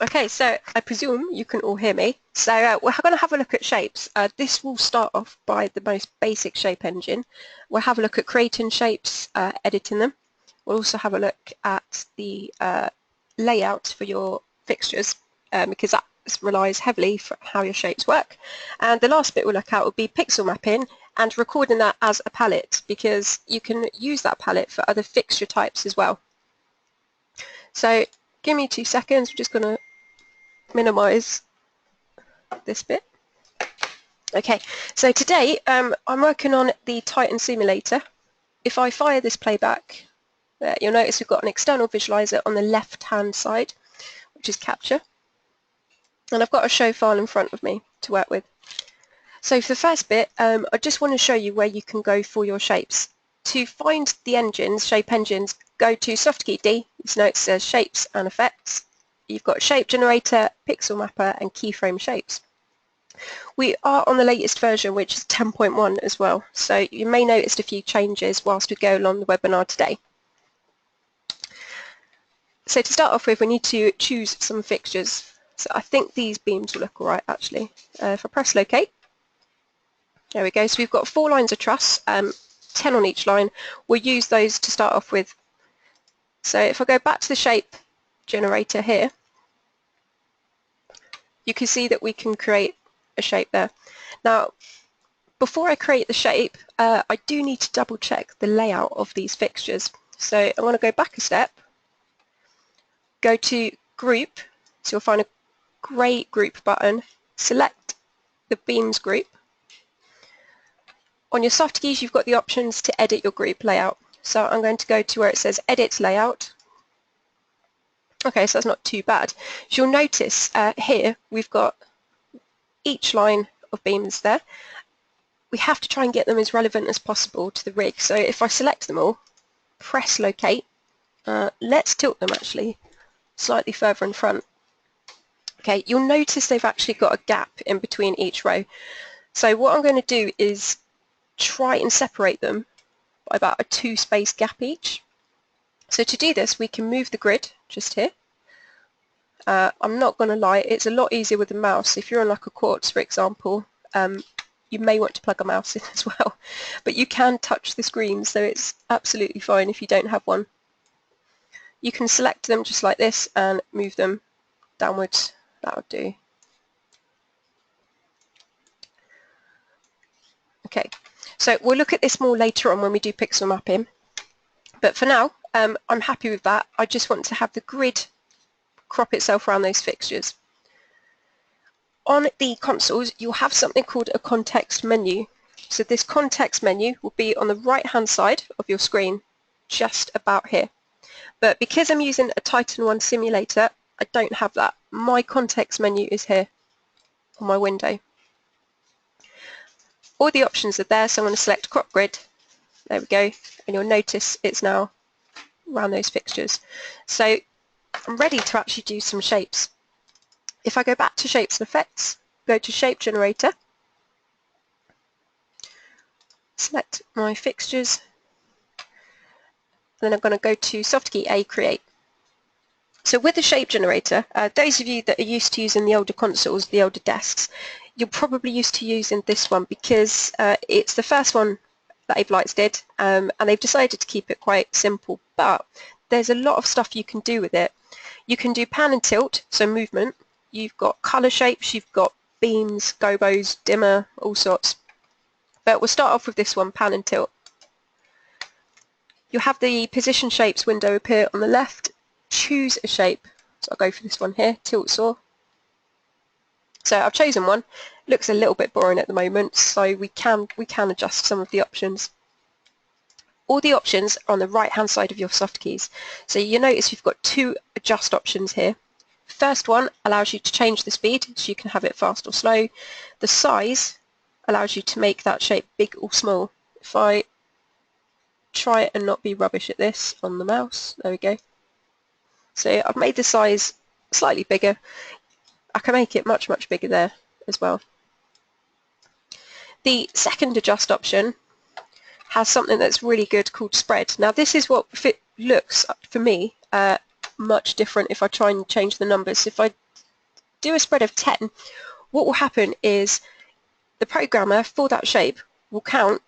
Okay, so I presume you can all hear me. So we're going to have a look at shapes. This will start off by the most basic shape engine. We'll have a look at creating shapes, editing them. We'll also have a look at the layout for your fixtures because that relies heavily for how your shapes work. And the last bit we'll look at will be pixel mapping and recording that as a palette, because you can use that palette for other fixture types as well. So give me 2 seconds. We're just going to minimize this bit. Okay, so today I'm working on the Titan simulator. If I fire this playback, you'll notice we've got an external visualizer on the left hand side, which is capture, and I've got a show file in front of me to work with. So for the first bit, I just want to show you where you can go for your shapes. To find the engines, shape engines, go to soft key D. You notice it says shapes and effects. You've got shape generator, pixel mapper and keyframe shapes. We are on the latest version, which is 10.1 as well, so you may notice a few changes whilst we go along the webinar today. So to start off with, we need to choose some fixtures. So I think these beams will look alright actually. If I press locate, there we go. So we've got 4 lines of truss, 10 on each line. We'll use those to start off with. So if I go back to the shape generator here, you can see that we can create a shape there. Now, before I create the shape, I do need to double check the layout of these fixtures. So I'm going to go back a step, go to group, so you'll find a grey group button, select the beams group. On your soft keys you've got the options to edit your group layout. So I'm going to go to where it says edit layout. Okay, so that's not too bad. So you'll notice here we've got each line of beams there. We have to try and get them as relevant as possible to the rig. So if I select them all, press locate, let's tilt them actually slightly further in front. Okay, you'll notice they've actually got a gap in between each row. So what I'm going to do is try and separate them by about a 2 space gap each. So to do this we can move the grid just here. I'm not going to lie, it's a lot easier with the mouse. If you're on like a quartz for example, you may want to plug a mouse in as well, but you can touch the screen, so it's absolutely fine if you don't have one. You can select them just like this and move them downwards. That would do. Okay, so we'll look at this more later on when we do pixel mapping, but for now I'm happy with that. I just want to have the grid crop itself around those fixtures. On the consoles you'll have something called a context menu. So this context menu will be on the right hand side of your screen, just about here. But because I'm using a Titan 1 simulator, I don't have that. My context menu is here on my window. All the options are there, so I'm going to select crop grid. There we go, and you'll notice it's now around those fixtures. So I'm ready to actually do some shapes. If I go back to shapes and effects, go to shape generator, select my fixtures, and then I'm going to go to soft key A, create. So with the shape generator, those of you that are used to using the older consoles, the older desks, you're probably used to using this one because it's the first one that Avolites did, and they've decided to keep it quite simple, but there's a lot of stuff you can do with it. You can do pan and tilt, so movement. You've got colour shapes, you've got beams, gobos, dimmer, all sorts. But we'll start off with this one, pan and tilt. You'll have the position shapes window appear on the left. Choose a shape. So I'll go for this one here, tilt saw. So I've chosen one. It looks a little bit boring at the moment, so we can adjust some of the options. All the options are on the right hand side of your soft keys. So you notice you've got 2 adjust options here. First one allows you to change the speed, so you can have it fast or slow. The size allows you to make that shape big or small. If I try it and not be rubbish at this on the mouse, there we go. So I've made the size slightly bigger. I can make it much bigger there as well. The second adjust option has something that's really good called spread. Now this is what looks, for me, much different if I try and change the numbers. If I do a spread of 10, what will happen is the programmer for that shape will count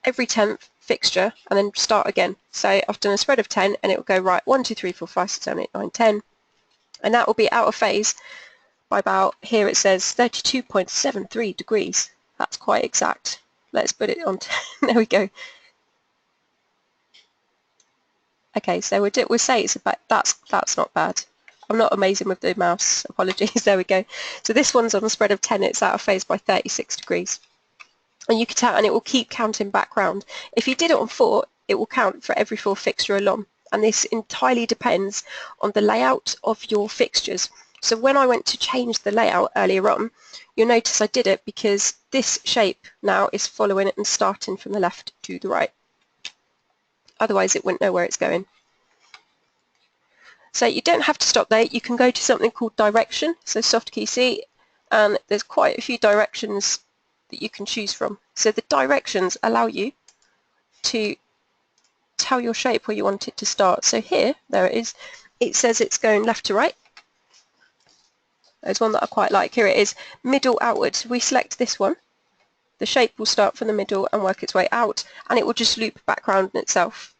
every 10th fixture and then start again. So I've done a spread of 10 and it will go right 1, 2, 3, 4, 5, 6, 7, 8, 9, 10, and that will be out of phase by about, here it says 32.73 degrees. That's quite exact. Let's put it on, there we go. Okay, so we'll say it's about, that's not bad. I'm not amazing with the mouse, apologies, there we go. So this one's on a spread of 10, it's out of phase by 36 degrees. And you can tell, and it will keep counting back round. If you did it on 4, it will count for every 4 fixture along. And this entirely depends on the layout of your fixtures. So when I went to change the layout earlier on, you'll notice I did it because this shape now is following it and starting from the left to the right. Otherwise it wouldn't know where it's going. So you don't have to stop there. You can go to something called direction, so soft key C, and there's quite a few directions that you can choose from. So the directions allow you to tell your shape where you want it to start. So here, there it is, it says it's going left to right. There's one that I quite like. Here it is, middle outwards. We select this one. The shape will start from the middle and work its way out, and it will just loop back round in itself.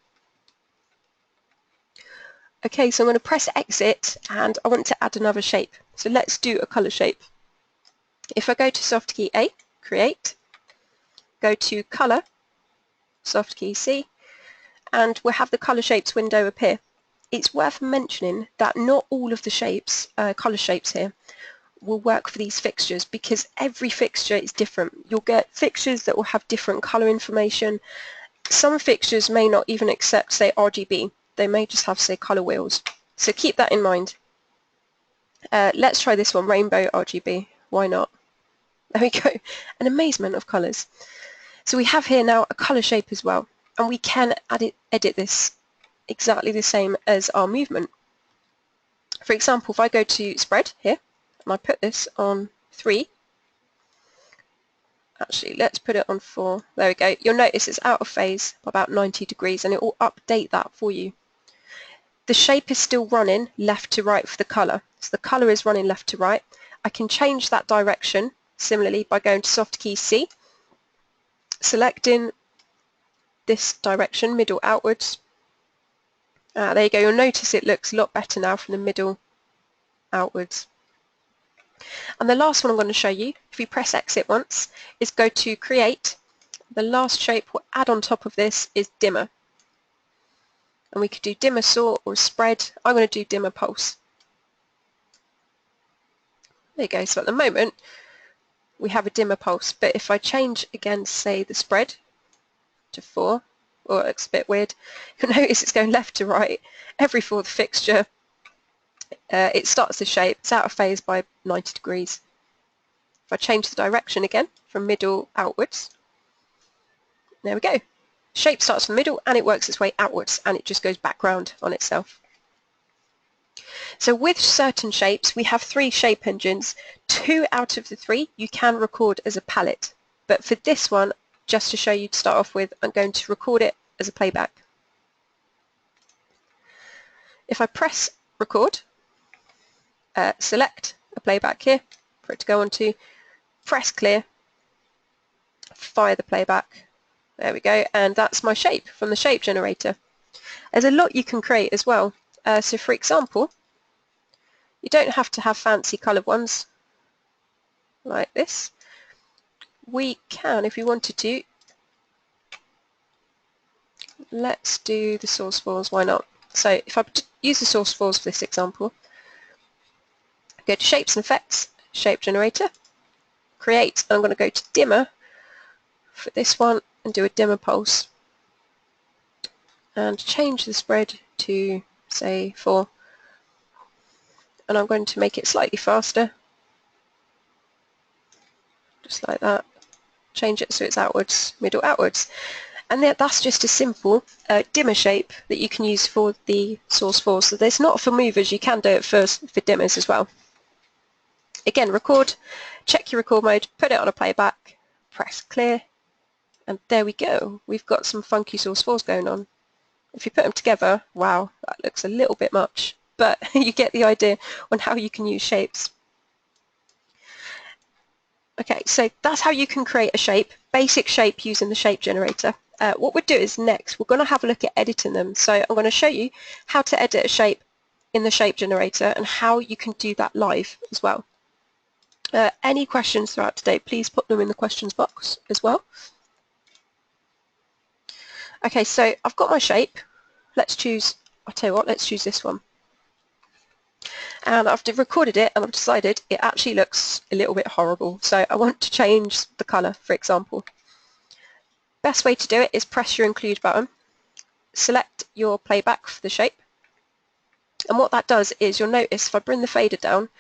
Okay, so I'm going to press exit and I want to add another shape. So let's do a colour shape. If I go to soft key A, create, go to colour, soft key C, and we'll have the colour shapes window appear. It's worth mentioning that not all of the shapes, colour shapes here, will work for these fixtures because every fixture is different. You'll get fixtures that will have different colour information. Some fixtures may not even accept, say, RGB. They may just have, say, colour wheels. So keep that in mind. Let's try this one, rainbow RGB. Why not? There we go. An amazement of colours. So we have here now a colour shape as well, and we can edit this exactly the same as our movement. For example, if I go to spread here, and I put this on 3, actually let's put it on 4, there we go, you'll notice it's out of phase by about 90 degrees and it will update that for you. The shape is still running left to right for the colour, so the colour is running left to right. I can change that direction similarly by going to soft key C, selecting this direction, middle outwards. There you go, you'll notice it looks a lot better now from the middle outwards. And the last one I'm going to show you, if you press exit once, is go to create. The last shape we'll add on top of this is dimmer. And we could do dimmer sort or spread. I'm going to do dimmer pulse. There you go, so at the moment we have a dimmer pulse, but if I change again, say the spread to 4, or it looks a bit weird, you'll notice it's going left to right every 4th fixture. It starts the shape, it's out of phase by 90 degrees. If I change the direction again from middle outwards, there we go. Shape starts from the middle and it works its way outwards and it just goes back round on itself. So with certain shapes we have 3 shape engines. 2 out of the 3 you can record as a palette, but for this one, just to show you to start off with, I'm going to record it as a playback. If I press record, select a playback here for it to go onto, press clear, fire the playback, there we go, and that's my shape from the shape generator. There's a lot you can create as well. So for example, you don't have to have fancy coloured ones like this. We can, if we wanted to, let's do the source files, why not? So if I use the source files for this example, go to Shapes and Effects, Shape Generator, Create, and I'm going to go to Dimmer for this one and do a dimmer pulse and change the spread to, say, 4, and I'm going to make it slightly faster, just like that, change it so it's outwards, middle outwards, and that's just a simple dimmer shape that you can use for the source files. So there's not for movers, you can do it first for dimmers as well. Again, record, check your record mode, put it on a playback, press clear, and there we go. We've got some funky source files going on. If you put them together, wow, that looks a little bit much, but you get the idea on how you can use shapes. Okay, so that's how you can create a shape, basic shape using the shape generator. What we'll do is next we're going to have a look at editing them. So I'm going to show you how to edit a shape in the shape generator and how you can do that live as well. Any questions throughout today, please put them in the questions box as well. Okay, so I've got my shape. Let's choose, I'll tell you what, let's choose this one. And I've recorded it and I've decided it actually looks a little bit horrible. So I want to change the colour, for example. Best way to do it is press your include button, select your playback for the shape. And what that does is you'll notice if I bring the fader down,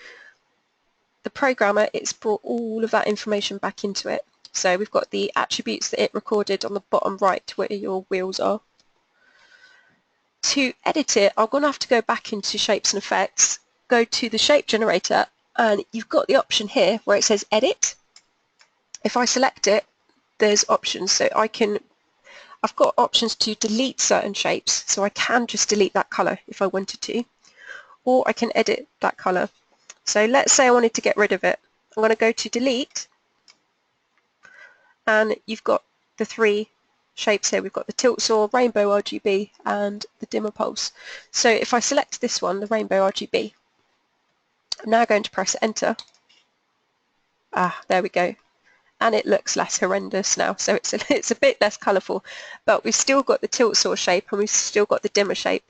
the programmer, it's brought all of that information back into it. So we've got the attributes that it recorded on the bottom right where your wheels are. To edit it, I'm going to have to go back into Shapes and Effects, go to the shape generator, and you've got the option here where it says edit. If I select it, there's options. So I've got options to delete certain shapes, so I can just delete that colour if I wanted to, or I can edit that colour. So let's say I wanted to get rid of it. I'm going to go to delete, and you've got the three shapes here. We've got the tilt saw, rainbow RGB, and the dimmer pulse. So if I select this one, the rainbow RGB, I'm now going to press enter. There we go. And it looks less horrendous now, so it's a bit less colourful, but we've still got the tilt saw shape and we've still got the dimmer shape.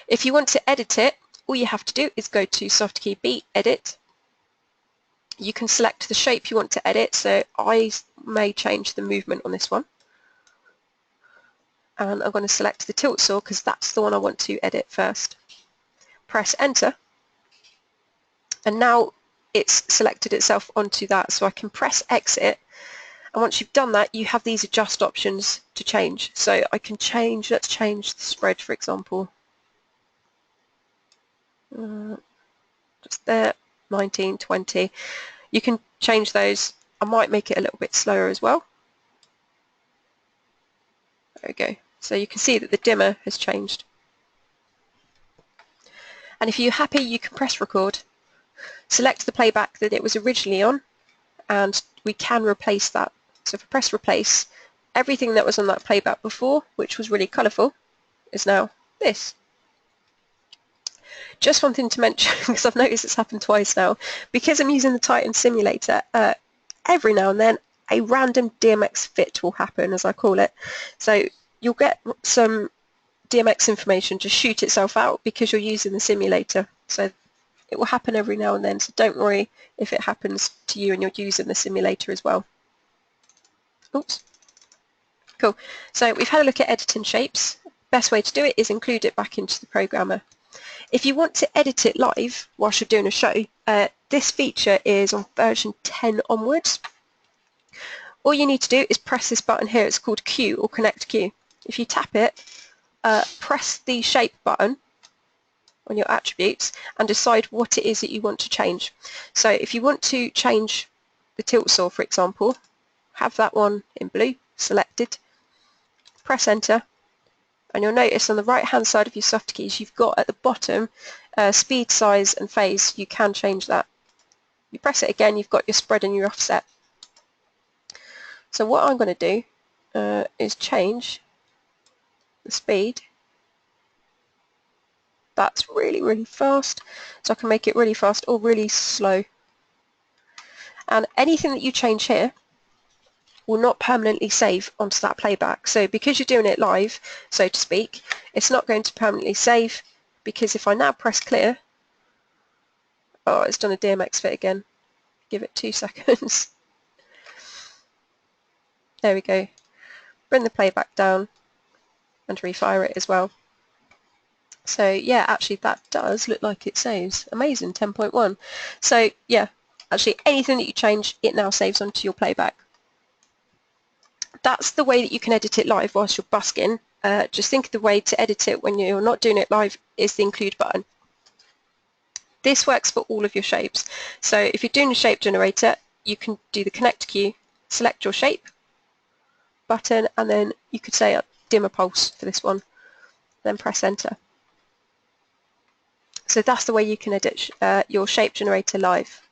If you want to edit it, all you have to do is go to Soft Key B, Edit. You can select the shape you want to edit, so I may change the movement on this one. And I'm going to select the tilt saw because that's the one I want to edit first. Press enter, and now it's selected itself onto that, so I can press exit, and once you've done that you have these adjust options to change. So I can change, let's change the spread for example, just there, 19, 20. You can change those. I might make it a little bit slower as well. There we go. So you can see that the dimmer has changed. And if you're happy, you can press record, select the playback that it was originally on, and we can replace that. So if I press replace, everything that was on that playback before, which was really colourful, is now this. Just one thing to mention, because I've noticed it's happened twice now, because I'm using the Titan simulator, every now and then a random DMX fit will happen, as I call it. So you'll get some DMX information just shoot itself out because you're using the simulator. So it will happen every now and then, so don't worry if it happens to you and you're using the simulator as well. Oops. Cool. So we've had a look at editing shapes. Best way to do it is include it back into the programmer. If you want to edit it live whilst you're doing a show, this feature is on version 10 onwards. All you need to do is press this button here. It's called Q or Connect Q. If you tap it, press the shape button on your attributes and decide what it is that you want to change. So if you want to change the tilt saw, for example, have that one in blue selected, press enter, and you'll notice on the right hand side of your soft keys you've got at the bottom speed, size and phase. You can change that. You press it again, you've got your spread and your offset. So what I'm going to do is change the speed. That's really, really fast, so I can make it really fast or really slow. And anything that you change here will not permanently save onto that playback. So because you're doing it live, so to speak, it's not going to permanently save, because if I now press clear, oh, it's done a DMX fit again. Give it 2 seconds. There we go. Bring the playback down and refire it as well. So yeah, actually that does look like it saves. Amazing, 10.1. So yeah, actually anything that you change, it now saves onto your playback. That's the way that you can edit it live whilst you're busking. Just think of the way to edit it when you're not doing it live is the include button. This works for all of your shapes. So if you're doing a shape generator, you can do the Connect Q, select your shape button, and then you could say dimmer pulse for this one, then press enter. So that's the way you can edit your shape generator live.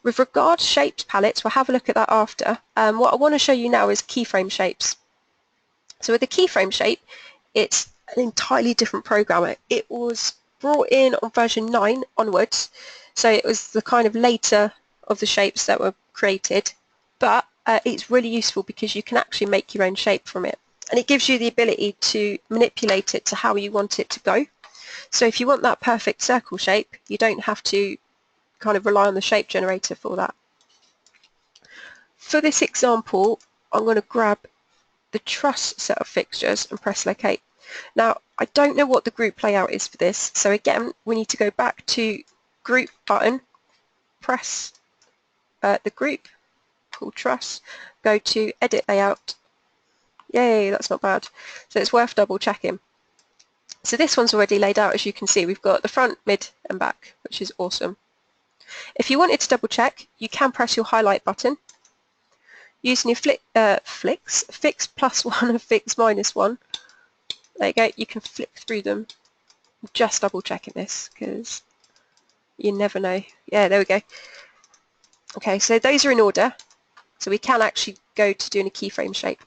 With regard to shapes palettes, we'll have a look at that after. What I want to show you now is keyframe shapes. So with the keyframe shape, it's an entirely different program. It was brought in on version 9 onwards, so it was the kind of later of the shapes that were created, but it's really useful because you can actually make your own shape from it, and it gives you the ability to manipulate it to how you want it to go. So if you want that perfect circle shape, you don't have to kind of rely on the shape generator for that. For this example, I'm going to grab the truss set of fixtures and press locate. Now, I don't know what the group layout is for this, so again we need to go back to group button, press the group called truss, go to edit layout. Yay, that's not bad. So it's worth double checking. So this one's already laid out, as you can see. We've got the front, mid and back, which is awesome. If you wanted to double check, you can press your highlight button. Using your fix plus one and fix minus one, there you go, you can flick through them. Just double checking this because you never know. Yeah, there we go. Okay, so those are in order, so we can actually go to doing a keyframe shape.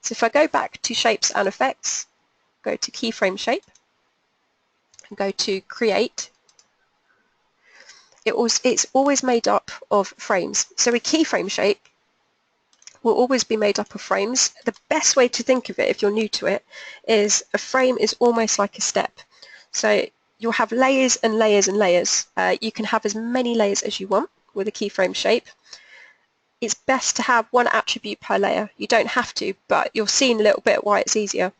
So if I go back to shapes and effects, go to keyframe shape and go to create, it's always made up of frames. So a keyframe shape will always be made up of frames. The best way to think of it, if you're new to it, is a frame is almost like a step. So you'll have layers and layers and layers. You can have as many layers as you want with a keyframe shape. It's best to have one attribute per layer. You don't have to, but you'll see in a little bit why it's easier.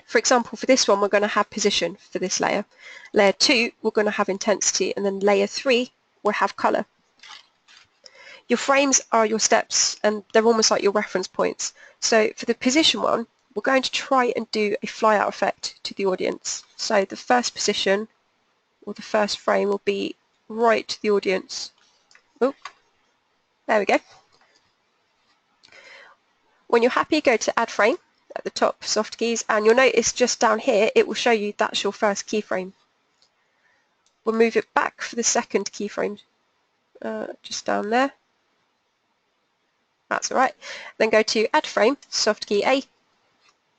For example, for this one, we're going to have position for this layer. Layer 2, we're going to have intensity, and then layer 3 will have color. Your frames are your steps, and they're almost like your reference points. So for the position one, we're going to try and do a flyout effect to the audience. So the first position, or the first frame, will be right to the audience. Oh, there we go. When you're happy, go to add frame at the top, soft keys, and you'll notice just down here, it will show you that's your first keyframe. We'll move it back for the second keyframe, just down there. That's all right. Then go to add frame, soft key A.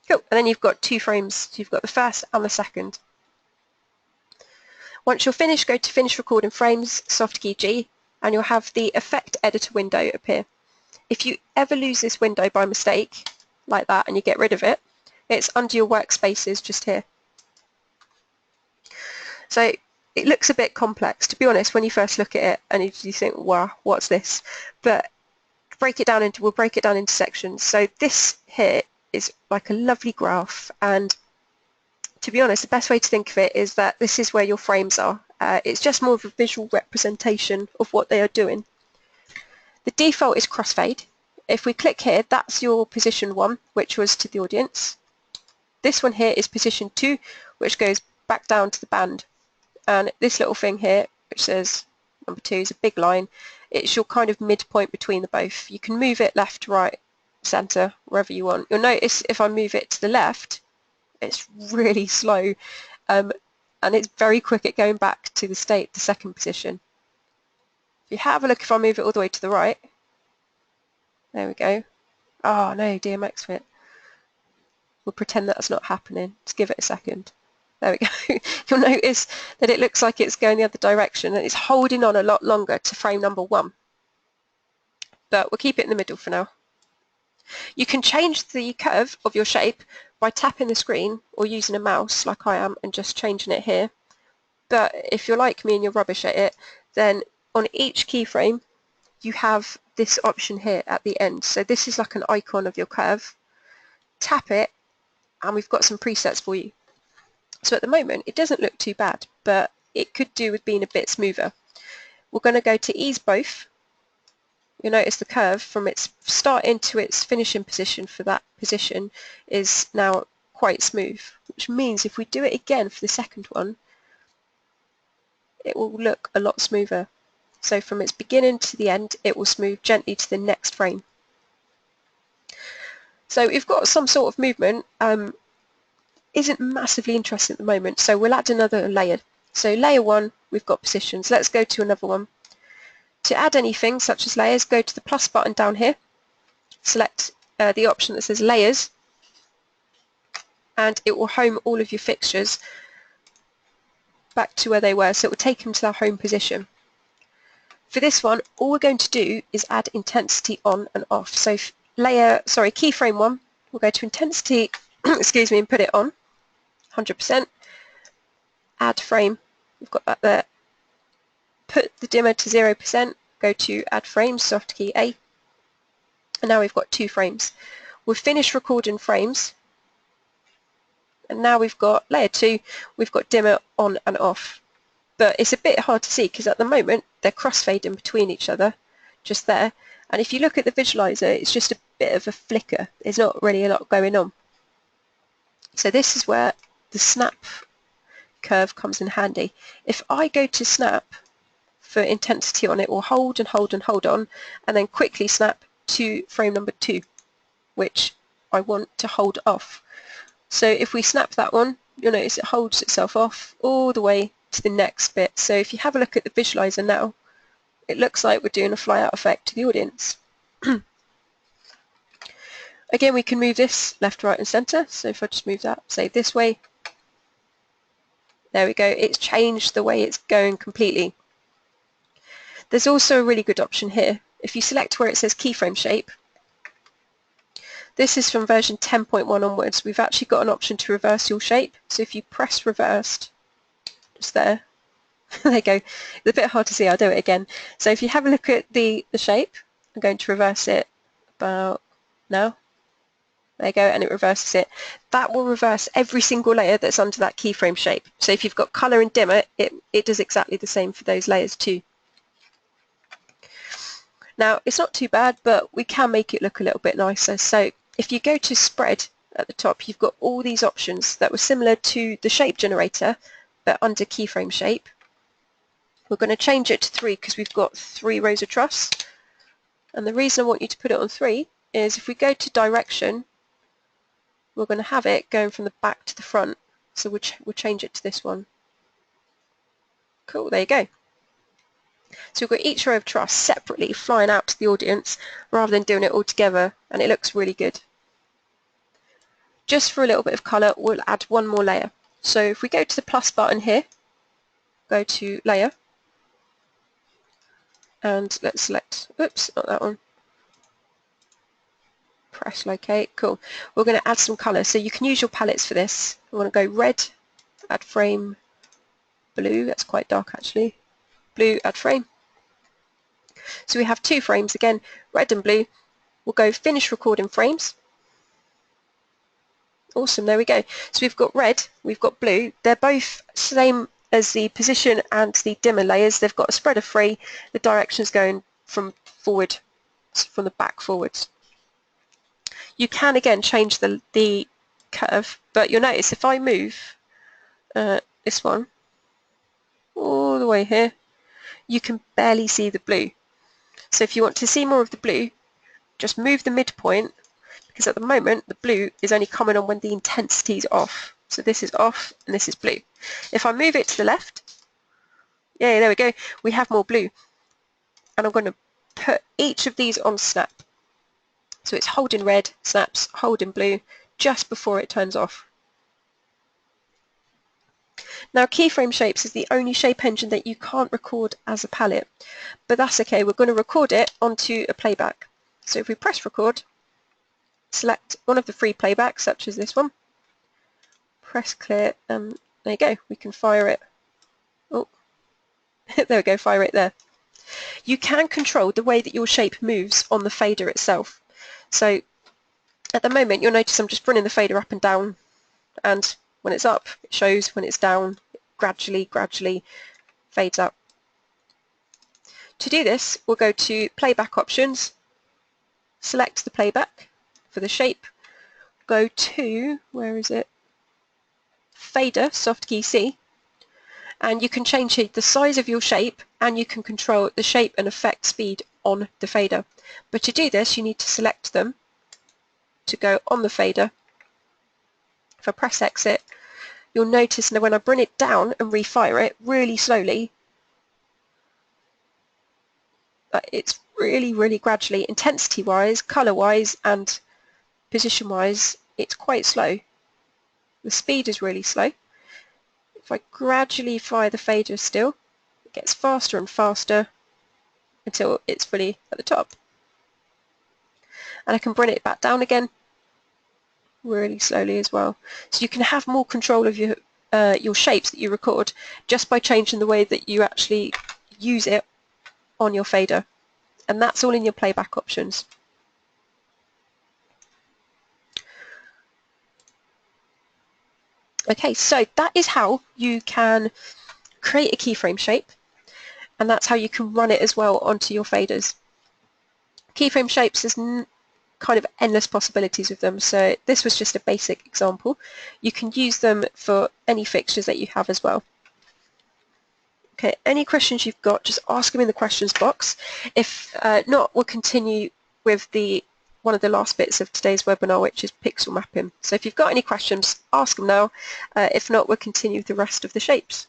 Cool. And then you've got two frames. You've got the first and the second. Once you're finished, go to finish recording frames, soft key G, and you'll have the effect editor window appear. If you ever lose this window by mistake, like that, and you get rid of it, it's under your workspaces just here. So it looks a bit complex, to be honest, when you first look at it, and you think, wow, what's this? But we'll break it down into sections. So this here is like a lovely graph, and to be honest, the best way to think of it is that this is where your frames are. It's just more of a visual representation of what they are doing. The default is crossfade. If we click here, that's your position 1, which was to the audience. This one here is position 2, which goes back down to the band. And this little thing here, which says number 2, is a big line. It's your kind of midpoint between the both. You can move it left, right, center, wherever you want. You'll notice if I move it to the left, it's really slow, and it's very quick at going back to the second position. If you have a look, if I move it all the way to the right, there we go. Oh no, DMX fit. We'll pretend that's not happening. Let's give it a second. There we go. You'll notice that it looks like it's going the other direction, and it's holding on a lot longer to frame number 1. But we'll keep it in the middle for now. You can change the curve of your shape by tapping the screen or using a mouse like I am and just changing it here. But if you're like me and you're rubbish at it, then on each keyframe you have this option here at the end. So this is like an icon of your curve. Tap it and we've got some presets for you. So at the moment it doesn't look too bad, but it could do with being a bit smoother. We're going to go to ease both. You'll notice the curve from its start into its finishing position for that position is now quite smooth, which means if we do it again for the second one, it will look a lot smoother. So from its beginning to the end, it will smooth gently to the next frame. So we've got some sort of movement. Isn't massively interesting at the moment, so we'll add another layer. So layer 1, we've got positions. Let's go to another one. To add anything such as layers, go to the plus button down here, select the option that says layers, and it will home all of your fixtures back to where they were, so it will take them to their home position. For this one, all we're going to do is add intensity on and off. So keyframe 1, we'll go to intensity, excuse me, and put it on 100%. Add frame, we've got that there. Put the dimmer to 0%, go to add frames, soft key A, and now we've got 2 frames. We'll finish recording frames, and now we've got layer 2, we've got dimmer on and off. But it's a bit hard to see because at the moment they're crossfading between each other, just there. And if you look at the visualizer, it's just a bit of a flicker. There's not really a lot going on. So this is where the snap curve comes in handy. If I go to snap for intensity on, it will hold and hold and hold on, and then quickly snap to frame number 2, which I want to hold off. So if we snap that one, you'll notice it holds itself off all the way to the next bit. So if you have a look at the visualizer now, it looks like we're doing a fly out effect to the audience. Again, we can move this left, right and center. So if I just move that, say this way, there we go, it's changed the way it's going completely. There's also a really good option here. If you select where it says keyframe shape, this is from version 10.1 onwards, we've actually got an option to reverse your shape. So if you press reversed, just there, there you go, it's a bit hard to see, I'll do it again. So if you have a look at the shape, I'm going to reverse it about now. There you go, and it reverses it. That will reverse every single layer that's under that keyframe shape. So if you've got color and dimmer, it does exactly the same for those layers too. Now, it's not too bad, but we can make it look a little bit nicer. So if you go to spread at the top, you've got all these options that were similar to the shape generator, but under keyframe shape. We're going to change it to 3 because we've got 3 rows of truss. And the reason I want you to put it on 3 is if we go to direction, we're going to have it going from the back to the front. So we'll change it to this one. Cool, there you go. So we've got each row of truss separately flying out to the audience rather than doing it all together, and it looks really good. Just for a little bit of colour, we'll add one more layer. So if we go to the plus button here, go to layer, and let's select, oops, not that one, press locate, cool. We're going to add some colour, so you can use your palettes for this. I want to go red, add frame, blue, that's quite dark actually, blue, add frame. So we have 2 frames again, red and blue. We'll go finish recording frames. Awesome, there we go. So we've got red, we've got blue. They're both same as the position and the dimmer layers. They've got a spread of 3. The direction's going from forward, from the back forwards. You can again change the curve, but you'll notice if I move this one all the way here, you can barely see the blue. So if you want to see more of the blue, just move the midpoint, because at the moment the blue is only coming on when the intensity is off. So this is off and this is blue. If I move it to the left, yeah, there we go, we have more blue. And I'm going to put each of these on snap. So it's holding red, snaps, holding blue, just before it turns off. Now keyframe shapes is the only shape engine that you can't record as a palette, but that's okay, we're going to record it onto a playback. So if we press record, select one of the 3 playbacks such as this one, press clear, there you go, we can fire it. Oh, there we go, fire it there. You can control the way that your shape moves on the fader itself. So at the moment you'll notice I'm just running the fader up and down, and when it's up it shows, when it's down it gradually fades out. To do this we'll go to playback options, select the playback for the shape, go to, where is it, fader, soft key C, and you can change the size of your shape and you can control the shape and effect speed on the fader. But to do this you need to select them to go on the fader. If I press exit, you'll notice now when I bring it down and refire it really slowly, it's really gradually, intensity-wise, colour-wise and position-wise, it's quite slow. The speed is really slow. If I gradually fire the fader still, it gets faster and faster until it's fully at the top. And I can bring it back down again really slowly as well. So you can have more control of your shapes that you record just by changing the way that you actually use it on your fader. And that's all in your playback options. Okay, so that is how you can create a keyframe shape, and that's how you can run it as well onto your faders. Keyframe shapes, there's kind of endless possibilities with them, so this was just a basic example. You can use them for any fixtures that you have as well. Okay, any questions you've got, just ask them in the questions box. If not, we'll continue with one of the last bits of today's webinar, which is pixel mapping. So if you've got any questions, ask them now. If not, we'll continue with the rest of the shapes.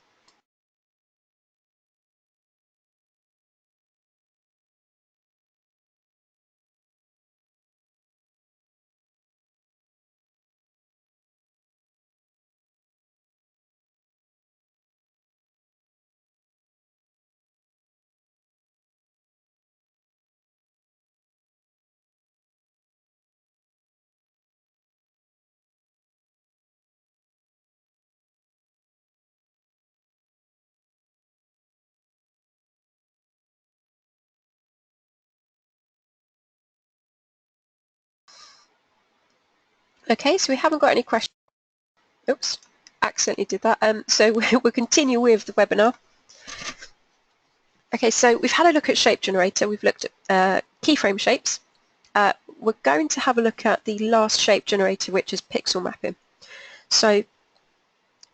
Okay, so we haven't got any questions. Oops, accidentally did that. So we'll continue with the webinar. Okay, so we've had a look at shape generator. We've looked at keyframe shapes. We're going to have a look at the last shape generator, which is pixel mapping. So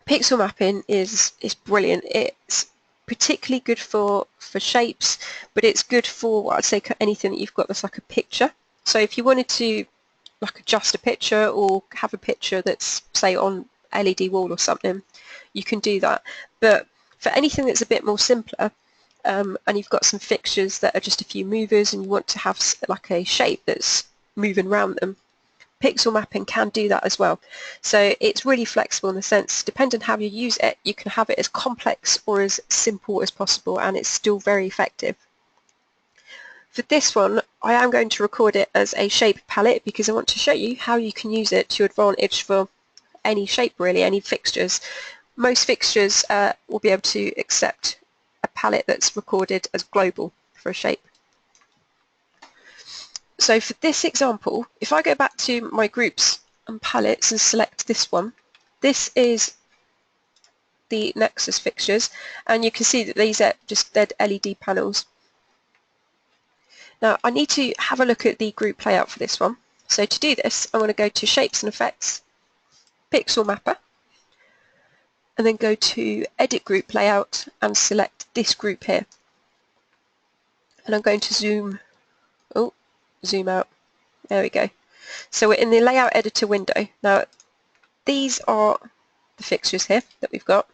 pixel mapping is brilliant. It's particularly good for shapes, but it's good for what I'd say anything that you've got that's like a picture. So if you wanted to like adjust a picture or have a picture that's say on LED wall or something, you can do that. But for anything that's a bit more simpler, and you've got some fixtures that are just a few movers and you want to have like a shape that's moving around them, pixel mapping can do that as well. So it's really flexible in the sense, depending on how you use it, you can have it as complex or as simple as possible, and it's still very effective. For this one, I am going to record it as a shape palette because I want to show you how you can use it to your advantage for any shape really, any fixtures. Most fixtures will be able to accept a palette that's recorded as global for a shape. So for this example, if I go back to my groups and palettes and select this one, this is the Nexus fixtures, and you can see that these are just dead LED panels. Now I need to have a look at the group layout for this one. So to do this, I'm going to go to Shapes and Effects, Pixel Mapper, and then go to Edit Group Layout and select this group here. And I'm going to zoom out. There we go. So we're in the Layout Editor window. Now these are the fixtures here that we've got.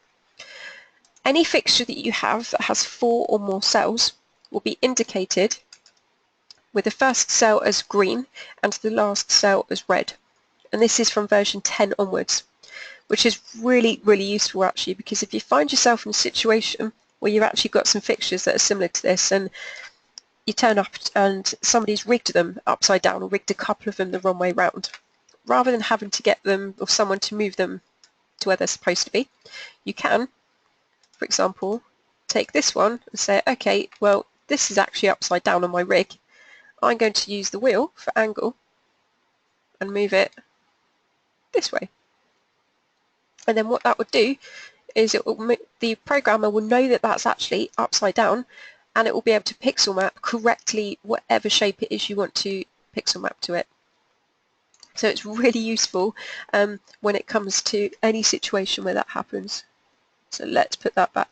Any fixture that you have that has 4 or more cells will be indicated with the first cell as green and the last cell as red. And this is from version 10 onwards, which is really useful actually, because if you find yourself in a situation where you've actually got some fixtures that are similar to this and you turn up and somebody's rigged them upside down or rigged a couple of them the wrong way round, rather than having to get them or someone to move them to where they're supposed to be, you can, for example, take this one and say, okay, well, this is actually upside down on my rig. I'm going to use the wheel for angle and move it this way. And then what that would do is the programmer will know that that's actually upside down, and it will be able to pixel map correctly whatever shape it is you want to pixel map to it. So it's really useful when it comes to any situation where that happens. So let's put that back.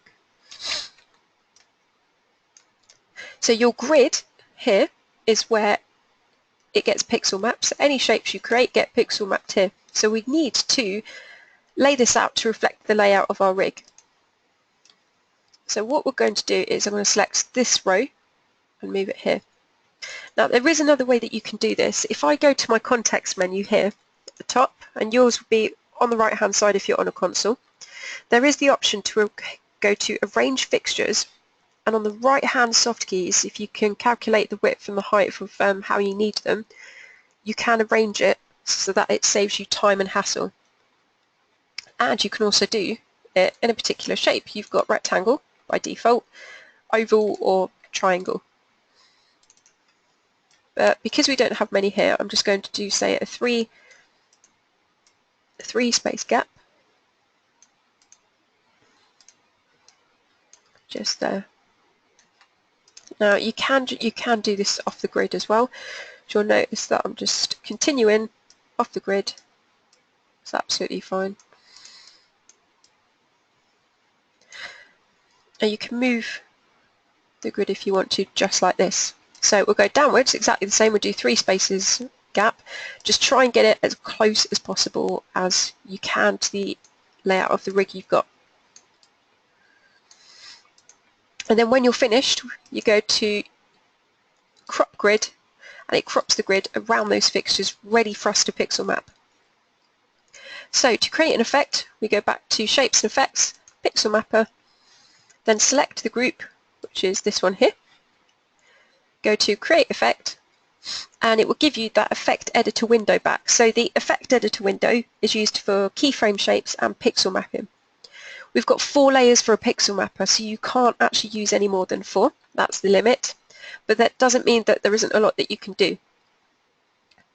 So your grid here is where it gets pixel mapped. So any shapes you create get pixel mapped here. So we need to lay this out to reflect the layout of our rig. So what we're going to do is I'm going to select this row and move it here. Now there is another way that you can do this. If I go to my context menu here at the top, and yours will be on the right hand side if you're on a console, there is the option to go to arrange fixtures, and on the right hand soft keys, if you can calculate the width and the height of how you need them, you can arrange it so that it saves you time and hassle. And you can also do it in a particular shape. You've got rectangle by default, oval or triangle. But because we don't have many here, I'm just going to do, say, a three space gap. Just there. Now you can do this off the grid as well. You'll notice that I'm just continuing off the grid. It's absolutely fine. And you can move the grid if you want to, just like this. So we'll go downwards, exactly the same. We'll do 3 spaces gap. Just try and get it as close as possible as you can to the layout of the rig you've got. And then when you're finished, you go to crop grid, and it crops the grid around those fixtures, ready for us to pixel map. So to create an effect, we go back to Shapes and Effects, Pixel Mapper, then select the group, which is this one here. Go to Create Effect, and it will give you that Effect Editor window back. So the Effect Editor window is used for keyframe shapes and pixel mapping. We've got 4 layers for a pixel mapper, so you can't actually use any more than 4. That's the limit. But that doesn't mean that there isn't a lot that you can do.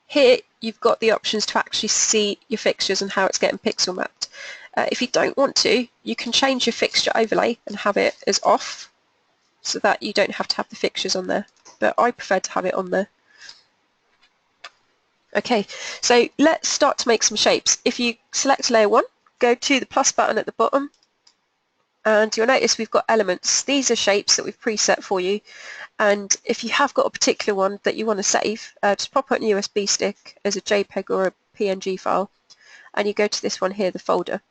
Here you've got the options to actually see your fixtures and how it's getting pixel mapped. If you don't want to, you can change your fixture overlay and have it as off, so that you don't have to have the fixtures on there. But I prefer to have it on there. Okay, so let's start to make some shapes. If you select layer 1, go to the plus button at the bottom, and you'll notice we've got elements. These are shapes that we've preset for you, and if you have got a particular one that you want to save, just pop it on a USB stick as a JPEG or a PNG file, and you go to this one here, the folder.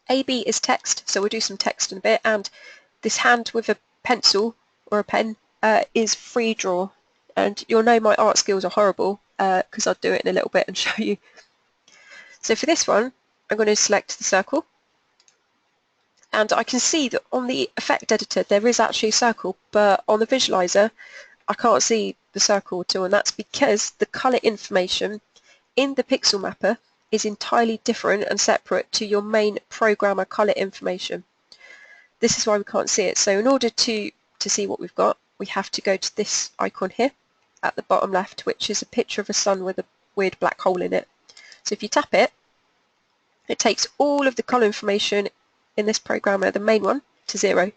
AB is text, so we'll do some text in a bit, and this hand with a pencil or a pen is free draw, and you'll know my art skills are horrible because I'll do it in a little bit and show you. So for this one, I'm going to select the circle, and I can see that on the effect editor there is actually a circle, but on the visualizer I can't see the circle at all, and that's because the colour information in the pixel mapper is entirely different and separate to your main programmer colour information. This is why we can't see it. So in order to see what we've got, we have to go to this icon here at the bottom left, which is a picture of a sun with a weird black hole in it. So if you tap it, it takes all of the colour information in this programmer, the main one, to 0.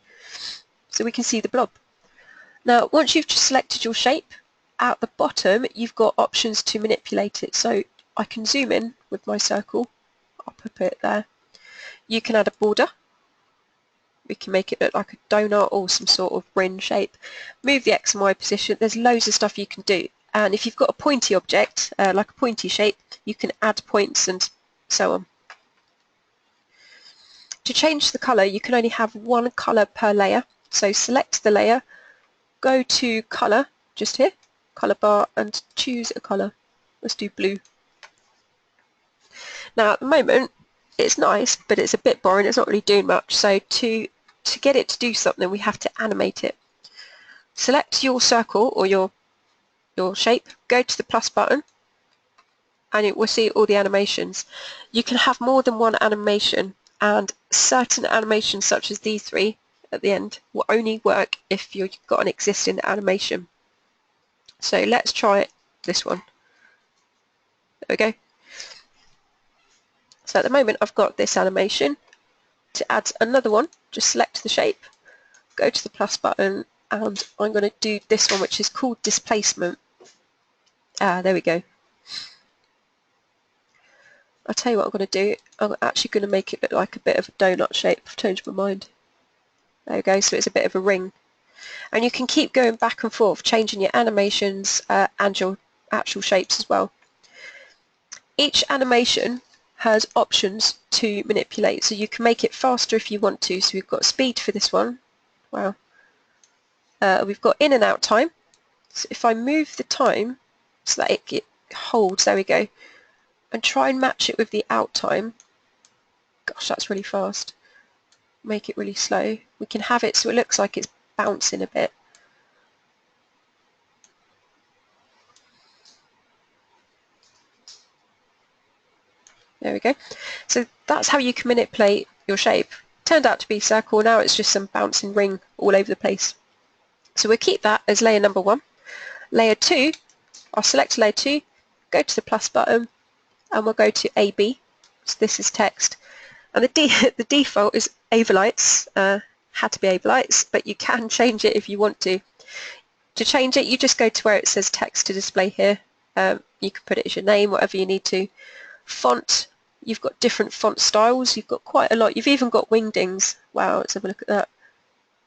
So we can see the blob. Now once you've just selected your shape, at the bottom you've got options to manipulate it. So I can zoom in with my circle, I'll put it there. You can add a border. We can make it look like a donut or some sort of ring shape. Move the X and Y position. There's loads of stuff you can do. And if you've got a pointy object, like a pointy shape, you can add points and so on. To change the colour, you can only have one colour per layer. So select the layer, go to colour, just here, colour bar, and choose a colour. Let's do blue. Now at the moment, it's nice, but it's a bit boring. It's not really doing much. So to get it to do something, we have to animate it. Select your circle or your shape, go to the plus button, and it will see all the animations. You can have more than one animation, and certain animations such as these 3 at the end will only work if you've got an existing animation. So let's try this one. There we go. So at the moment I've got this animation. To add another one, just select the shape, go to the plus button, and I'm going to do this one, which is called displacement. There we go. I'll tell you what I'm going to do. I'm actually going to make it look like a bit of a donut shape. I've changed my mind. There we go, so it's a bit of a ring. And you can keep going back and forth, changing your animations and your actual shapes as well. Each animation has options to manipulate, so you can make it faster if you want to. So we've got speed for this one. Wow. we've got in and out time. So if I move the time so that it holds, there we go, and try and match it with the out time. Gosh, that's really fast. Make it really slow. We can have it so it looks like it's bouncing a bit. There we go. So that's how you can manipulate your shape. Turned out to be circle, now it's just some bouncing ring all over the place. So we'll keep that as layer number 1. Layer 2, I'll select layer 2, go to the plus button, and we'll go to AB. So this is text. And the default is Avolites, had to be Avolites, but you can change it if you want to. To change it, you just go to where it says text to display here. You can put it as your name, whatever you need to. Font, you've got different font styles. You've got quite a lot. You've even got wingdings. Wow, let's have a look at that.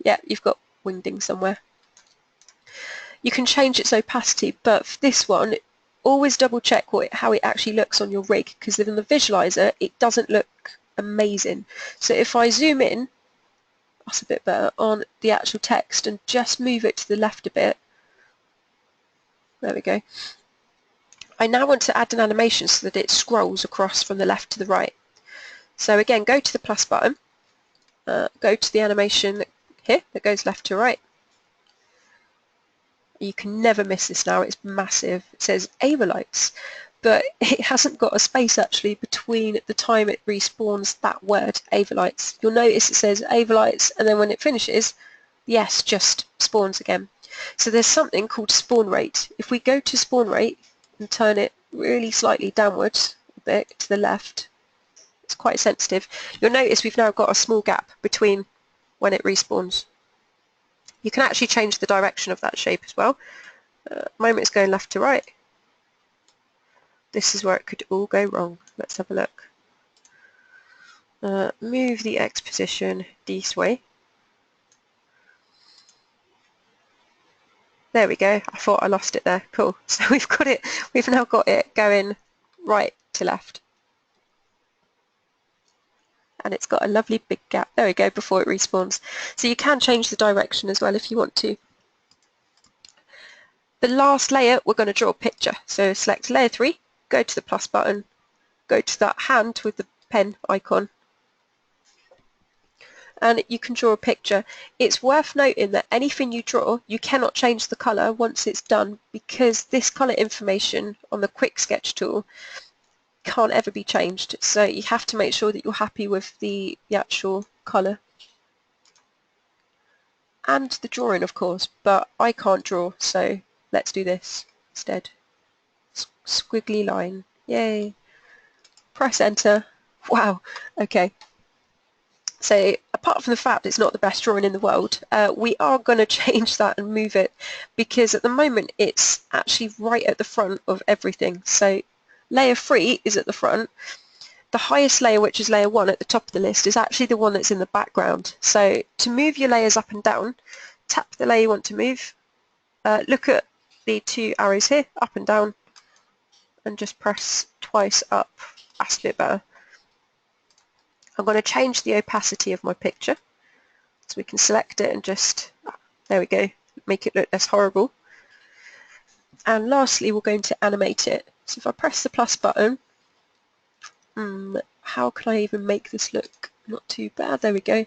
Yeah, you've got wingdings somewhere. You can change its opacity, but for this one, always double check how it actually looks on your rig, because in the visualizer, it doesn't look amazing. So if I zoom in, that's a bit better, on the actual text and just move it to the left a bit. There we go. I now want to add an animation so that it scrolls across from the left to the right. So again, go to the plus button, go to the animation here that goes left to right. You can never miss this now, it's massive. It says Avolites, but it hasn't got a space actually between the time it respawns that word, Avolites. You'll notice it says Avolites, and then when it finishes, the S just spawns again. So there's something called spawn rate. If we go to spawn rate and turn it really slightly downwards a bit to the left, it's quite sensitive, you'll notice we've now got a small gap between when it respawns. You can actually change the direction of that shape as well. At the moment it's going left to right. This is where it could all go wrong. Let's have a look. Move the X position this way. There we go. I thought I lost it there. Cool. So we've got it. We've now got it going right to left. And it's got a lovely big gap. There we go, before it respawns. So you can change the direction as well if you want to. The last layer, we're going to draw a picture. So select layer 3, go to the plus button, go to that hand with the pen icon, and you can draw a picture. It's worth noting that anything you draw, you cannot change the colour once it's done, because this colour information on the quick sketch tool can't ever be changed. So you have to make sure that you're happy with the actual colour and the drawing, of course, but I can't draw, so let's do this instead. Squiggly line. Yay. Press enter. Wow. Okay. So apart from the fact it's not the best drawing in the world, we are going to change that and move it, because at the moment it's actually right at the front of everything. So layer 3 is at the front. The highest layer, which is layer 1 at the top of the list, is actually the one that's in the background. So to move your layers up and down, tap the layer you want to move, look at the 2 arrows here, up and down, and just press twice up. That's a bit better. I'm going to change the opacity of my picture, so we can select it and just, there we go, make it look less horrible. And lastly, we're going to animate it. So if I press the plus button, how can I even make this look not too bad? There we go.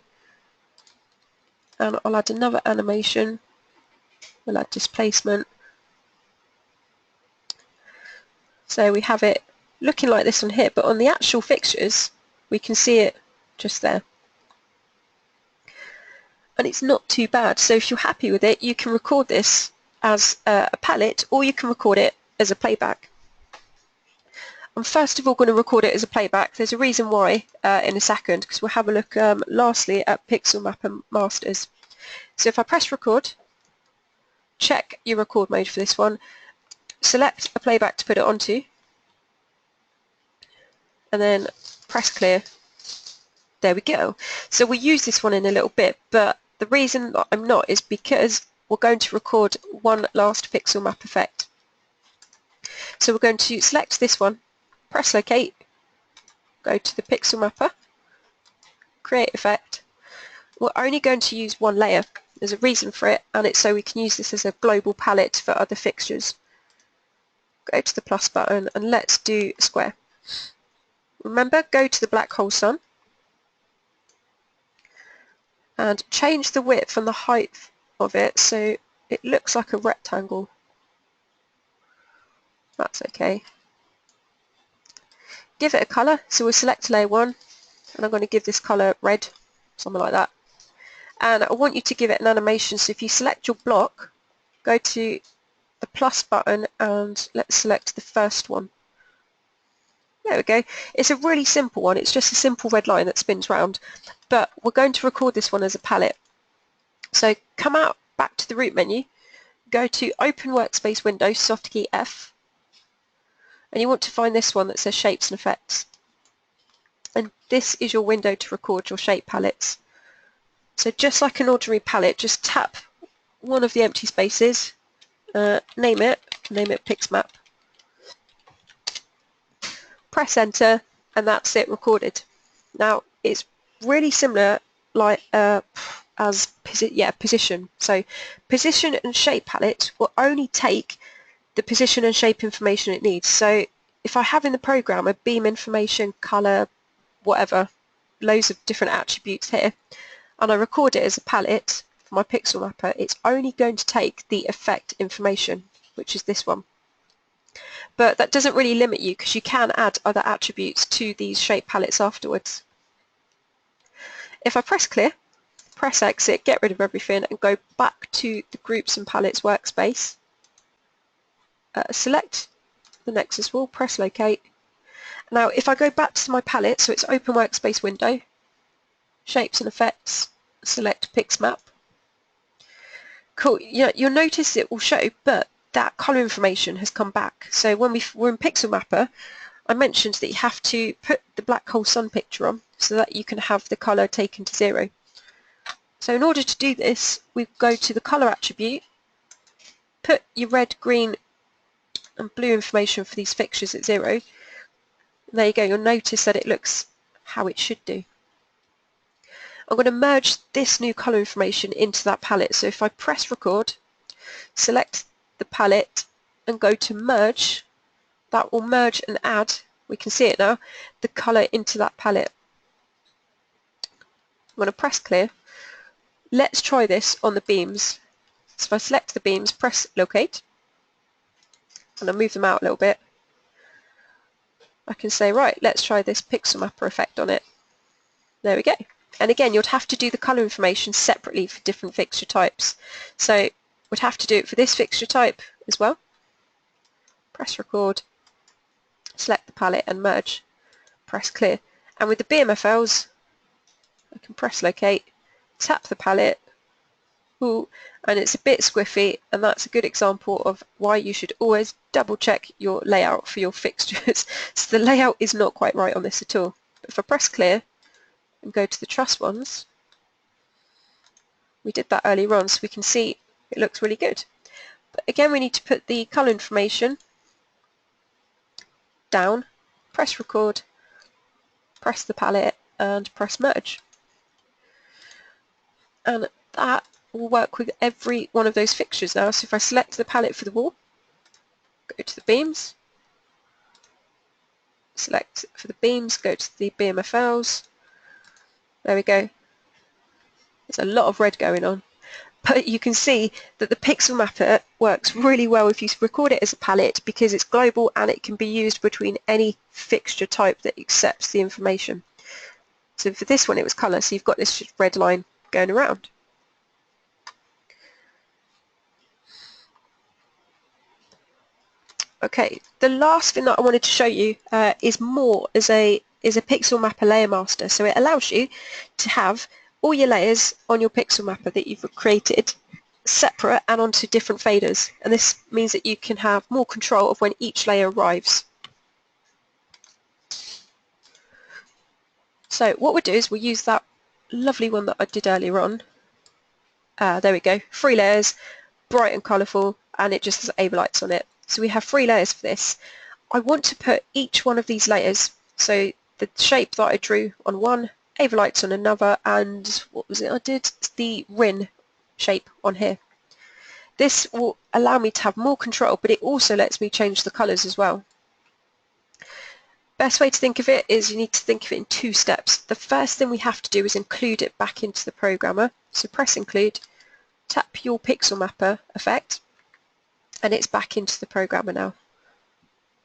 And I'll add another animation. We'll add displacement. So we have it looking like this on here, but on the actual fixtures, we can see it just there. And it's not too bad. So if you're happy with it, you can record this as a palette, or you can record it as a playback. I'm first of all going to record it as a playback. There's a reason why in a second, because we'll have a look lastly at pixel map and masters. So if I press record, check your record mode for this one, select a playback to put it onto, and then press clear. There we go. So we'll use this one in a little bit, but the reason that I'm not is because we're going to record one last pixel map effect. So we're going to select this one, press locate, go to the pixel mapper, create effect. We're only going to use one layer, There's a reason for it, and it's so we can use this as a global palette for other fixtures. Go to the plus button and let's do a square. Remember, go to the black hole sun and change the width and the height of it so it looks like a rectangle. That's okay. Give it a colour, so we'll select layer 1 and I'm going to give this colour red, something like that. And I want you to give it an animation, so if you select your block, go to the plus button and let's select the first one. There we go. It's a really simple one, it's just a simple red line that spins round, but we're going to record this one as a palette. So come out back to the root menu, go to Open Workspace Window, soft key F, and you want to find this one that says Shapes and Effects. And this is your window to record your shape palettes. So just like an ordinary palette, just tap one of the empty spaces, name it PixMap, press enter, and that's it, recorded. Now it's really similar like as position. So position and shape palette will only take the position and shape information it needs. So if I have in the program a beam information, color, whatever, loads of different attributes here, and I record it as a palette for my pixel mapper, it's only going to take the effect information, which is this one. But that doesn't really limit you because you can add other attributes to these shape palettes afterwards. If I press clear, press exit, get rid of everything and go back to the groups and palettes workspace, select the Nexus wall, press locate. Now if I go back to my palette, so it's Open Workspace Window, Shapes and Effects, select PixMap. Cool, you'll notice it will show, but that colour information has come back. So when we're in Pixel Mapper, I mentioned that you have to put the black hole sun picture on so that you can have the colour taken to 0. So in order to do this, we go to the colour attribute, put your red, green and blue information for these fixtures at 0. And there you go, you'll notice that it looks how it should do. I'm going to merge this new colour information into that palette. So if I press record, select the palette and go to merge, that will merge and add, we can see it now, the colour into that palette. I'm going to press clear. Let's try this on the beams. So if I select the beams, press locate, and I'll move them out a little bit. I can say, right, let's try this pixel mapper effect on it. There we go. And again, you'd have to do the colour information separately for different fixture types. So we'd have to do it for this fixture type as well. Press record, select the palette and merge, press clear. And with the BMFLs, I can press locate, tap the palette, ooh, and it's a bit squiffy, and that's a good example of why you should always double check your layout for your fixtures. So the layout is not quite right on this at all. But if I press clear and go to the truss ones, we did that earlier on, so we can see it looks really good. But again, we need to put the colour information down, press record, press the palette and press merge. And that will work with every one of those fixtures now. So if I select the palette for the wall, go to the beams, select for the beams, go to the BMFLs, there we go. There's a lot of red going on. But you can see that the pixel mapper works really well if you record it as a palette because it's global and it can be used between any fixture type that accepts the information. So for this one it was colour, so you've got this red line going around. Okay, the last thing that I wanted to show you is more as a pixel mapper layer master. So it allows you to have all your layers on your pixel mapper that you've created separate and onto different faders, and this means that you can have more control of when each layer arrives. So what we'll do is we'll use that lovely one that I did earlier on. There we go, 3 layers, bright and colourful, and it just has Avolites on it. So we have 3 layers for this. I want to put each one of these layers, so the shape that I drew on one, Avolites on another, and what was it I did? The Rin shape on here. This will allow me to have more control, but it also lets me change the colours as well. Best way to think of it is you need to think of it in two steps. The first thing we have to do is include it back into the programmer. So press include, tap your pixel mapper effect, and it's back into the programmer now.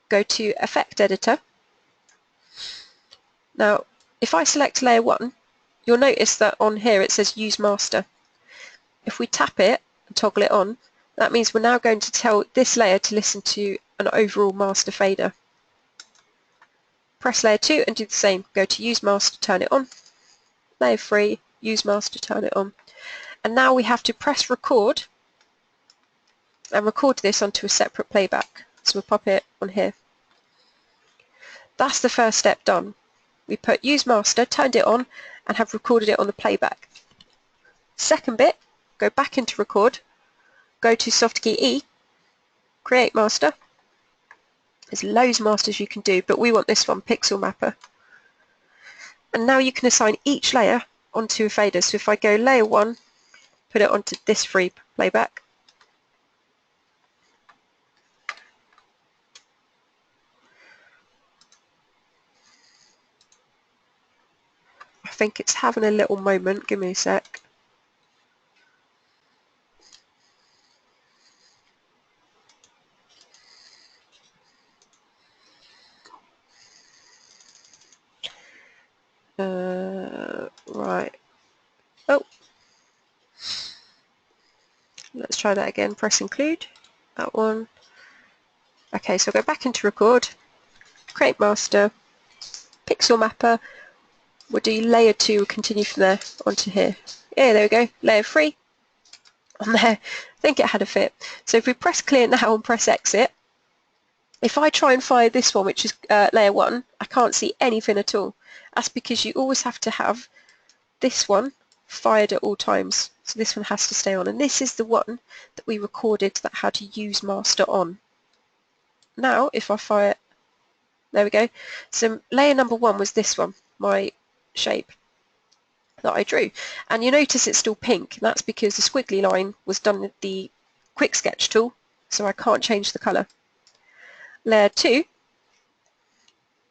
Go to Effect Editor. Now, if I select layer 1, you'll notice that on here it says Use Master. If we tap it and toggle it on, that means we're now going to tell this layer to listen to an overall master fader. Press layer 2 and do the same. Go to Use Master, turn it on. Layer 3, Use Master, turn it on. And now we have to press record and record this onto a separate playback. So we'll pop it on here. That's the first step done. We put Use Master, turned it on, and have recorded it on the playback. Second bit, go back into record, go to Soft key E, create master. There's loads of masters you can do, but we want this one, Pixel Mapper. And now you can assign each layer onto a fader. So if I go layer 1, put it onto this free playback. I think it's having a little moment. Give me a sec. Right. Oh. Let's try that again. Press include. That one. Okay, so go back into record. Create master. Pixel mapper. We'll do layer 2, continue from there onto here. Yeah, there we go. Layer 3 on there. I think it had a fit. So if we press clear now and press exit, if I try and fire this one, which is layer 1, I can't see anything at all. That's because you always have to have this one fired at all times. So this one has to stay on. And this is the one that we recorded that had to use master on. Now, if I fire, there we go. So layer number 1 was this one, my shape that I drew. And you notice it's still pink. And that's because the squiggly line was done with the quick sketch tool, so I can't change the colour. Layer 2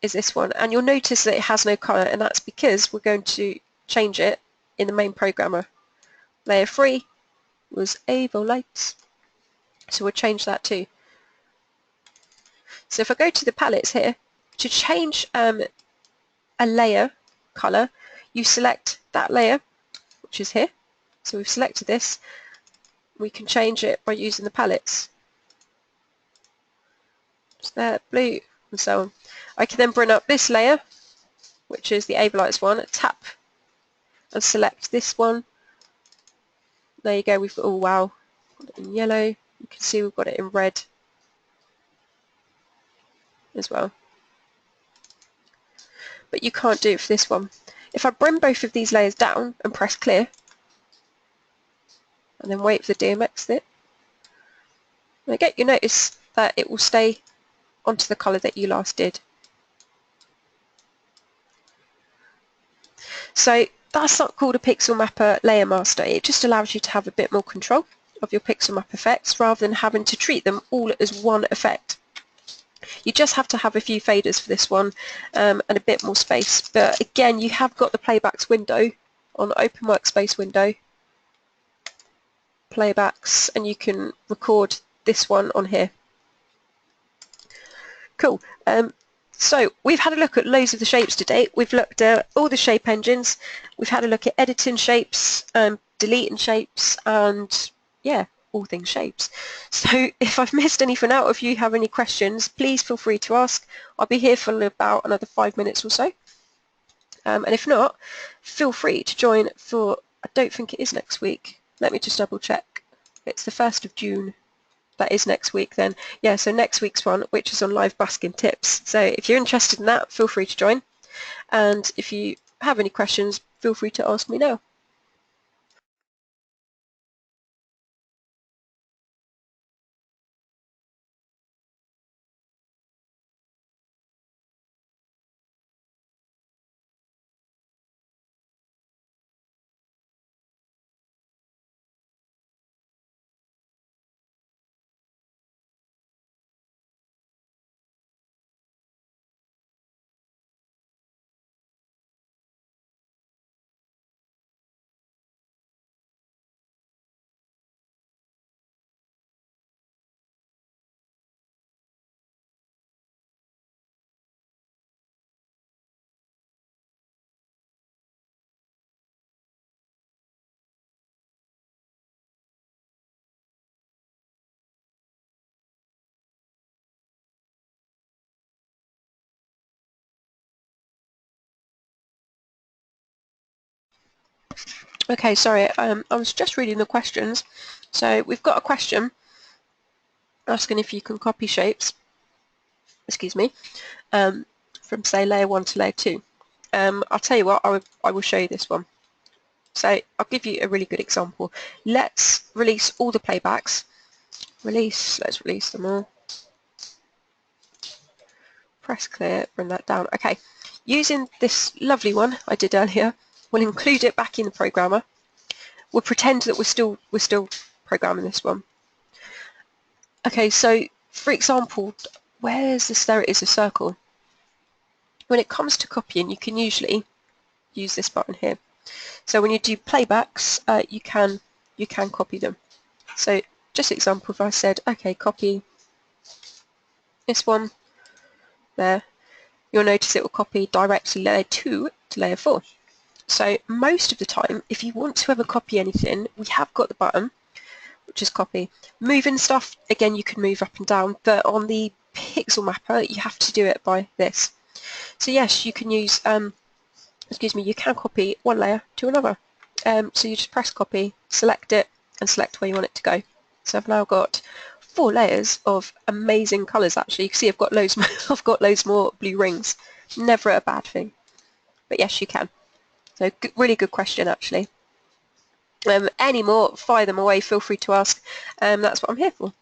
is this one, and you'll notice that it has no colour, and that's because we're going to change it in the main programmer. Layer 3 was Avolites, so we'll change that too. So if I go to the palettes here, to change a layer colour, you select that layer, which is here. So we've selected this. We can change it by using the palettes. So there, blue, and so on. I can then bring up this layer, which is the Avolites one, tap and select this one. There you go, we've got, oh wow, got it in yellow. You can see we've got it in red as well. But you can't do it for this one. If I bring both of these layers down and press clear, and then wait for the DMX bit, okay, you notice that it will stay onto the colour that you last did. So that's not called a Pixel Mapper Layer Master. It just allows you to have a bit more control of your pixel map effects rather than having to treat them all as one effect. You just have to have a few faders for this one and a bit more space. But again, you have got the playbacks window on Open Workspace window, playbacks, and you can record this one on here. Cool. So we've had a look at loads of the shapes today. We've looked at all the shape engines. We've had a look at editing shapes, deleting shapes, and yeah, all things shapes. So if I've missed anything out, if you have any questions, please feel free to ask. I'll be here for about another 5 minutes or so. And if not, feel free to join for, I don't think it is next week. Let me just double check. It's the 1st of June. That is next week then. Yeah, so next week's one, which is on live busking tips. So if you're interested in that, feel free to join. And if you have any questions, feel free to ask me now. Okay, sorry, I was just reading the questions. So we've got a question asking if you can copy shapes, excuse me, from say layer 1 to layer 2. I'll tell you what, I will show you this one. So I'll give you a really good example. Let's release all the playbacks. Let's release them all. Press clear, bring that down. Okay, using this lovely one I did earlier, we'll include it back in the programmer. We'll pretend that we're still programming this one. Okay, so for example, where's this? There it is, a circle. When it comes to copying, you can usually use this button here. So when you do playbacks, you can copy them. So just example, if I said, okay, copy this one there, you'll notice it will copy directly layer 2 to layer 4. So most of the time, if you want to ever copy anything, we have got the button, which is copy. Moving stuff, again, you can move up and down, but on the pixel mapper, you have to do it by this. So yes, you can use, excuse me, you can copy one layer to another. So you just press copy, select it, and select where you want it to go. So I've now got 4 layers of amazing colours. Actually, you can see I've got loads more, I've got loads more blue rings. Never a bad thing. But yes, you can. So really good question, actually. Any more, fire them away. Feel free to ask. That's what I'm here for.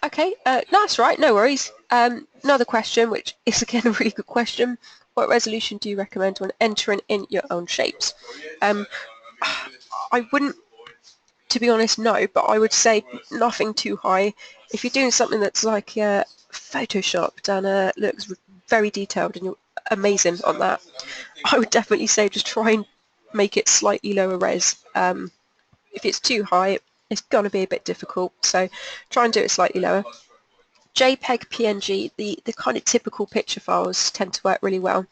Okay, that's right, no worries. Another question, which is again a really good question. What resolution do you recommend when entering in your own shapes? I wouldn't, to be honest, no, but I would say nothing too high. If you're doing something that's like photoshopped and looks very detailed and you're amazing on that, I would definitely say just try and make it slightly lower res. If it's too high, it's going to be a bit difficult, so try and do it slightly lower. JPEG, PNG, the kind of typical picture files tend to work really well.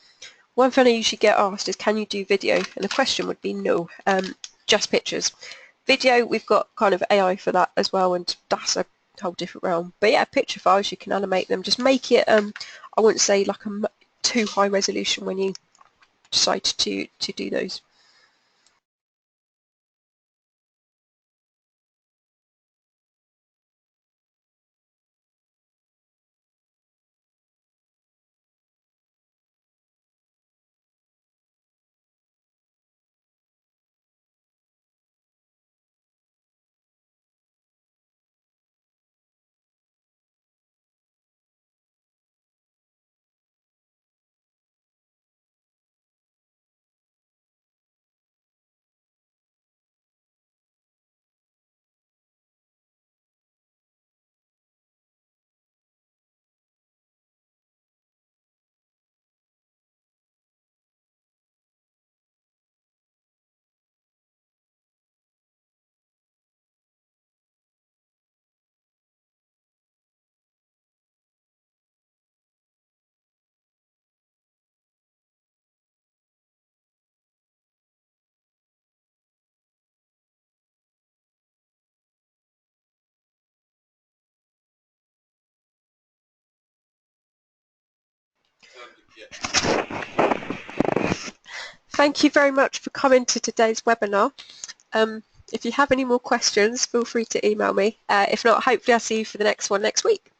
One thing I usually get asked is, can you do video? And the question would be no, just pictures. Video, we've got kind of AI for that as well, and that's a whole different realm. But yeah, picture files, you can animate them. Just make it, I wouldn't say like a too high resolution when you decide to do those. thank you very much for coming to today's webinar. If you have any more questions, feel free to email me. If not, hopefully I'll see you for the next one next week.